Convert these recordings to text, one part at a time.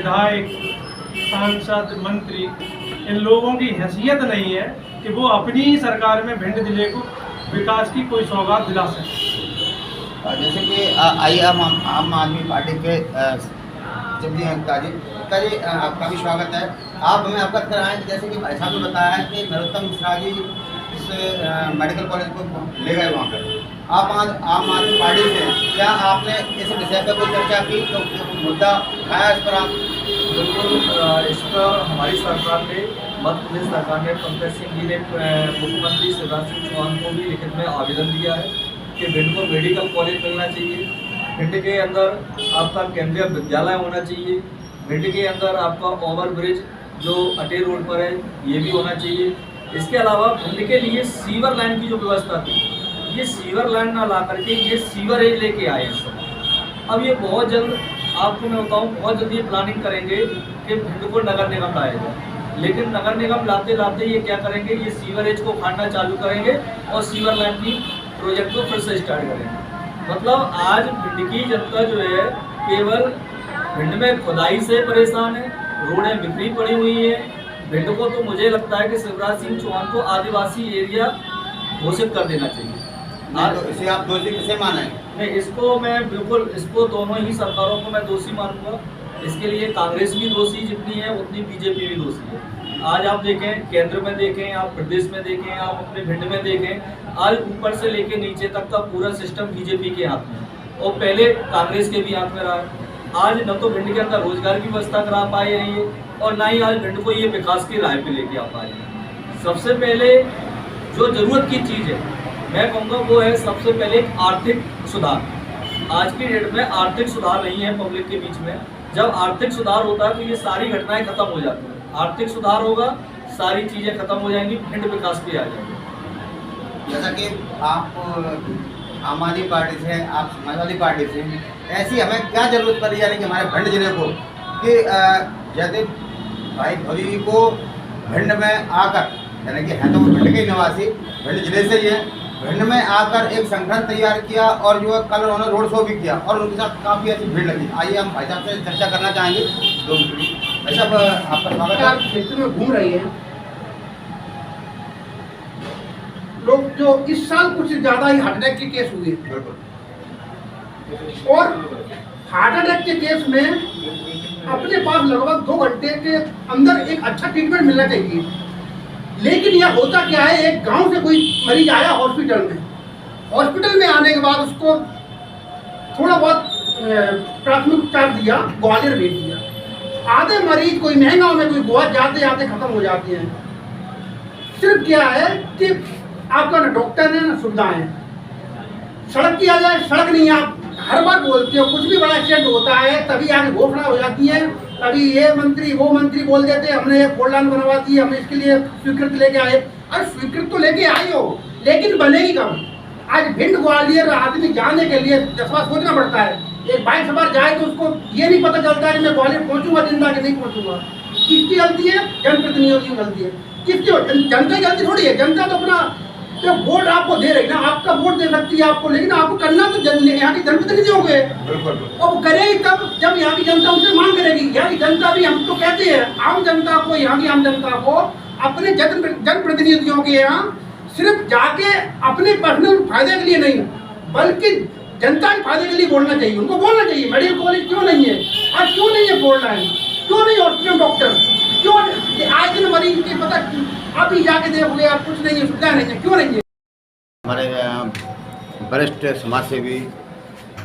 विधायक, सांसद, मंत्री, इन लोगों की हैसियत नहीं है कि वो अपनी ही सरकार में भिंड जिले को विकास की कोई सौगात दिला सके। जैसे कि आइए आम आदमी पार्टी के जल्दी एकता जी आपका भी स्वागत है। आप हमें अवगत कराएं कि जैसे कि भाई साहब ने बताया है कि नरोत्तम मिश्रा जी इस मेडिकल कॉलेज को ले गए वहाँ पर, आप आज आम आदमी पार्टी से क्या आपने इस विषय पर कोई चर्चा की, तो मुद्दा उठाया इस पर आप? बिल्कुल, इस पर हमारी सरकार ने, मध्य प्रदेश सरकार ने, पंकज सिंह जी ने मुख्यमंत्री शिवराज सिंह चौहान को भी लिखित में आवेदन दिया है कि भिंड को मेडिकल कॉलेज मिलना चाहिए, भिंड के अंदर आपका केंद्रीय विद्यालय होना चाहिए, भिंड के अंदर आपका ओवर ब्रिज जो अटे रोड पर है ये भी होना चाहिए। इसके अलावा भिंड के लिए सीवर लाइन की जो व्यवस्था थी, ये सीवर लाइन ना ला करके ये सीवरेज लेके आए इस समय। अब ये बहुत जल्द, आपको मैं बताऊँ, बहुत जल्दी ये प्लानिंग करेंगे कि भिंड को नगर निगम लाया जाए, लेकिन नगर निगम लाते लाते ये क्या करेंगे, ये सीवरेज को खाना चालू करेंगे और सीवर लाइन की प्रोजेक्ट को फिर से स्टार्ट करेंगे। मतलब आज भिंड की जनता जो है केवल भिंड में खुदाई से परेशान है, रोडें बिखरी पड़ी हुई है। भिंड को तो मुझे लगता है कि शिवराज सिंह चौहान को आदिवासी एरिया घोषित कर देना चाहिए। तो इसे आप दोषी किसे माने? नहीं, इसको मैं बिल्कुल, इसको दोनों ही सरकारों को मैं दोषी मानूंगा। इसके लिए कांग्रेस भी दोषी जितनी है उतनी बीजेपी भी दोषी है। आज आप देखें, केंद्र में देखें, आप प्रदेश में देखें, आप अपने भिंड में देखें, आज ऊपर से लेके नीचे तक का पूरा सिस्टम बीजेपी के हाथ में है और पहले कांग्रेस के भी हाथ में रहा है। आज न तो भिंड के अंदर रोजगार की व्यवस्था करा पाए हैं ये, और ना ही आज भिंड को ये विकास की राह पे लेके आ पाए हैं। सबसे पहले जो जरूरत की चीज़ है मैं कहूँगा वो है सबसे पहले एक आर्थिक सुधार। आज की डेट में आर्थिक सुधार नहीं है पब्लिक के बीच में। जब आर्थिक सुधार होता है तो ये सारी घटनाएं खत्म हो जाती हैं। आर्थिक सुधार होगा, सारी चीज़ें खत्म हो जाएंगी, भिंड विकास पे आ जाएगी। जैसा कि आप आम आदमी पार्टी से, आप समाजवादी पार्टी से, ऐसी हमें क्या जरूरत पड़ी यानी कि हमारे भिंड जिले को कि यदि भाई भोजी जी को भिंड में आकर, यानी कि है तो भिंड के निवासी, भिंड जिले से ही है, भिंड में आकर एक संगठन तैयार किया और जो कल उन्होंने रोड शो भी किया और उनके साथ काफ़ी अच्छी भीड़ लगी। आइए हम भाई साहब से चर्चा करना चाहेंगे। भाई साहब आपका स्वागत है। आप क्षेत्र में घूम रही हैं, लोग जो इस साल कुछ ज़्यादा ही हार्ट अटैक के केस हुए, और हार्ट अटैक के केस में अपने पास लगभग 2 घंटे के अंदर एक अच्छा ट्रीटमेंट मिलना चाहिए। लेकिन यह होता क्या है, एक गांव से कोई मरीज आया हॉस्पिटल में आने के बाद उसको थोड़ा बहुत प्राथमिक उपचार दिया, ग्वालियर भेज दिया। आधे मरीज कोई महंगा में, कोई गोवा जाते जाते खत्म हो जाते हैं। सिर्फ क्या है कि आपका ना डॉक्टर है ना सुविधाएं हैं। सड़क की आ जाए, सड़क नहीं, आप हर बार बोलते हो, कुछ भी बड़ा एक्सीडेंट होता है तभी आगे घोषणा हो जाती है, तभी ये मंत्री वो मंत्री बोल देते हैं हमने ये 4 लाइन बनवा दी, हमने इसके लिए स्वीकृति लेके आए। अरे स्वीकृति तो लेके आई हो, लेकिन बनेगी कब? आज भिंड ग्वालियर आदमी जाने के लिए 10 बार सोचना पड़ता है। एक बाइक सवार जाए तो उसको ये नहीं पता चलता है कि मैं ग्वालियर पहुंचूंगा जिंदा कि नहीं पहुंचूंगा। किसकी गलती है? जनप्रतिनिधियों की गलती है। किसकी? जनता की गलती थोड़ी है। जनता तो अपना तो वोट आपको दे रही ना, आपका वोट दे सकती है आपको, लेकिन आपको करना तो यहाँ की जनप्रतिनिधियों के। और वो करेगी तब जब यहाँ की जनता उनसे मांग करेगी। यहाँ की जनता भी, हम तो कहते हैं आम जनता को, यहाँ की आम जनता को अपने जनप्रतिनिधियों के यहाँ सिर्फ जाके अपने पर्सनल फायदे के लिए नहीं, बल्कि जनता के फायदे के लिए बोलना चाहिए। उनको बोलना चाहिए मेडिकल कॉलेज क्यों नहीं है, आज क्यों नहीं है बोलना है, क्यों नहीं हॉस्पिटल डॉक्टर, क्यों आज दिन मरीज के पता अभी जाके देखोगे आप कुछ नहीं है, सुविधा नहीं है, क्यों नहीं है। हमारे वरिष्ठ समाज सेवी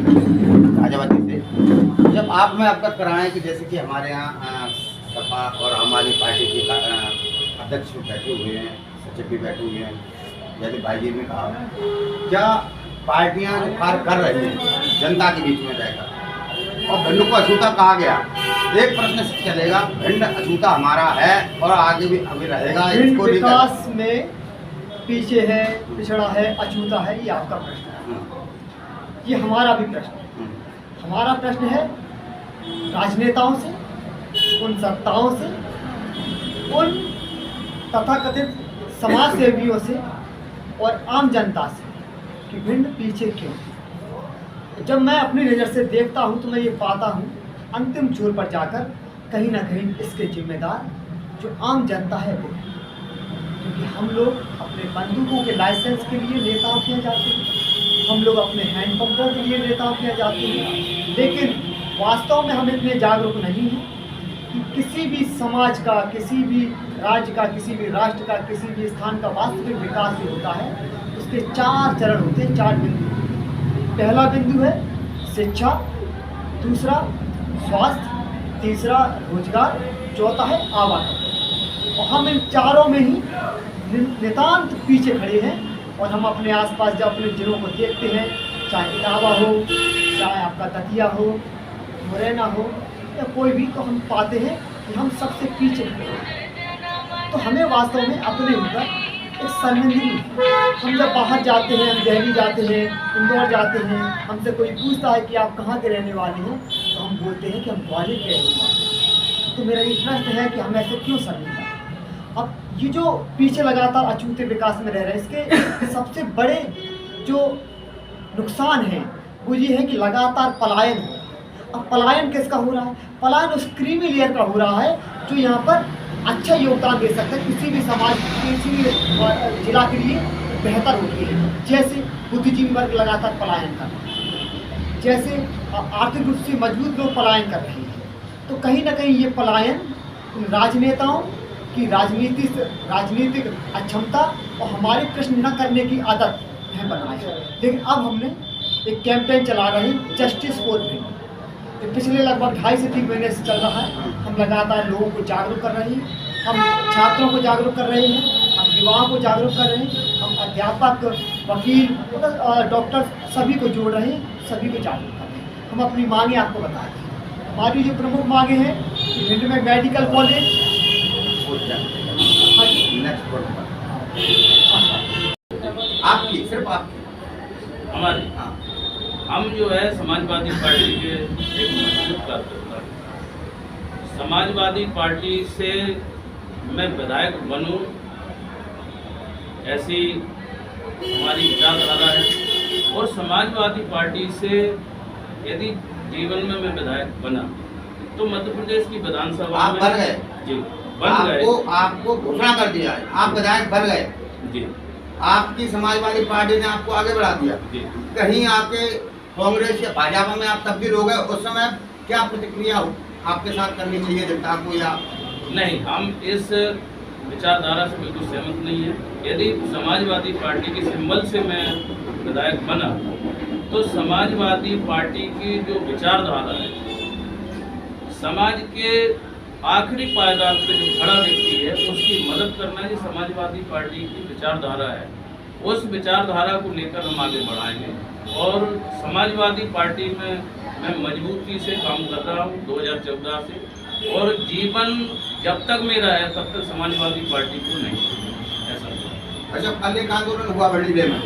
राजावती से जब आप में अवगत कराएं कि जैसे कि हमारे यहाँ सपा और आम आदमी पार्टी के अध्यक्ष बैठे हुए हैं, सचिव भी बैठे हुए हैं, जैसे भाई जी ने कहा, क्या पार्टियां जो कार्य कर रही हैं जनता के बीच में रहकर, और भिंड को अछूता कहा गया, एक प्रश्न चलेगा, भिंड अछूता हमारा है और आगे भी अभी रहेगा, भिंड विकास में पीछे है, पिछड़ा है, अछूता है, ये आपका प्रश्न है, ये हमारा भी प्रश्न है। हमारा प्रश्न है राजनेताओं से, उन सत्ताओं से, उन तथाकथित समाज सेवियों से और आम जनता से कि भिंड पीछे क्यों। जब मैं अपनी नज़र से देखता हूँ तो मैं ये पाता हूँ अंतिम छोर पर जाकर कहीं ना कहीं इसके जिम्मेदार जो आम जनता है वो है। क्योंकि हम लोग अपने बंदूकों के लाइसेंस के लिए नेताओं के यहाँ जाते हैं, हम लोग अपने हैंडपम्पों के लिए नेताओं के यहाँ जाते हैं, लेकिन वास्तव में हम इतने जागरूक नहीं हैं कि किसी भी समाज का, किसी भी राज्य का, किसी भी राष्ट्र का, किसी भी स्थान का वास्तविक विकास जो होता है उसके 4 चरण होते हैं, 4 बिंदु। पहला बिंदु है शिक्षा, दूसरा स्वास्थ्य, तीसरा रोजगार, चौथा है आवागमन। और हम इन चारों में ही नितांत पीछे खड़े हैं। और हम अपने आसपास जब अपने जिलों को देखते हैं, चाहे इटावा हो, चाहे आपका दतिया हो, मुरैना हो या कोई भी, तो हम पाते हैं कि हम सबसे पीछे खड़े हैं। तो हमें वास्तव में अपने ऊपर एक शर्मिंदगी है। हम जब बाहर जाते हैं, हम दिल्ली जाते हैं, इंदौर जाते हैं, हमसे कोई पूछता है कि आप कहाँ के रहने वाले हैं, तो हम बोलते हैं कि हम ग्वालियर के रहने वाले हैं। तो मेरा ये प्रश्न है कि हम ऐसे क्यों शर्मिंदा? अब ये जो पीछे लगातार अछूते विकास में रह रहे हैं, इसके सबसे बड़े जो नुकसान हैं वो ये है कि लगातार पलायन हो। अब पलायन किसका हो रहा है? पलायन उस क्रीमी लेयर का हो रहा है जो यहाँ पर अच्छा योगदान दे सकता है, किसी भी समाज, किसी भी जिला के लिए बेहतर होती है। जैसे बुद्धिजीवी वर्ग लगातार पलायन कर रहे हैं, जैसे आर्थिक रूप से मजबूत लोग पलायन कर रहे हैं। तो कहीं ना कहीं ये पलायन राजनेताओं की राजनीतिक अक्षमता और हमारे प्रश्न न करने की आदत है बनाई है। लेकिन अब हमने एक कैंपेन चला रहे हैं, जस्टिस फॉर भिंड, जो पिछले लगभग 2.5 से 3 महीने से चल रहा है। हम लगातार लोगों को जागरूक कर रहे हैं, हम छात्रों को जागरूक कर रहे हैं, हम युवाओं को जागरूक कर रहे हैं, हम अध्यापक, वकील, डॉक्टर सभी को जोड़ रहे हैं, सभी को जागरूक कर रहे हैं। हम अपनी मांगे आपको बता दें। हमारी जो प्रमुख मांगे हैं कि भिंड में मेडिकल कॉलेज, आपकी सिर्फ आपकी हमारी, हम जो है समाजवादी पार्टी के एक मजबूत कार्यकर्ता हैं। समाजवादी पार्टी से मैं विधायक बनूं, ऐसी हमारी विचारधारा है। और समाजवादी पार्टी से यदि जीवन में मैं विधायक बना तो मध्य प्रदेश की विधानसभा आप में बन गए, जी बन गए, आपको घोषणा कर दिया है, आप विधायक बन गए जी, आपकी समाजवादी पार्टी ने आपको आगे बढ़ा दिया। जी। कहीं आपके कांग्रेस या भाजपा में आप तब्दील हो गए, उस समय क्या प्रतिक्रिया आपके साथ करनी चाहिए जनता को? या नहीं, हम इस विचारधारा से बिल्कुल सहमत नहीं है। यदि समाजवादी पार्टी के सिंबल से मैं विधायक बना तो समाजवादी पार्टी की जो विचारधारा है, समाज के आखिरी पायदान पे जो खड़ा व्यक्ति है उसकी मदद करना, ये समाजवादी पार्टी की विचारधारा है। उस विचारधारा को लेकर हम आगे बढ़ाएंगे। और समाजवादी पार्टी में मैं मजबूती से काम कर रहा हूँ 2014 से, और जीवन जब तक मेरा है तब तक समाजवादी पार्टी को नहीं, ऐसा। अच्छा, कल एक आंदोलन हुआ बड़ी में,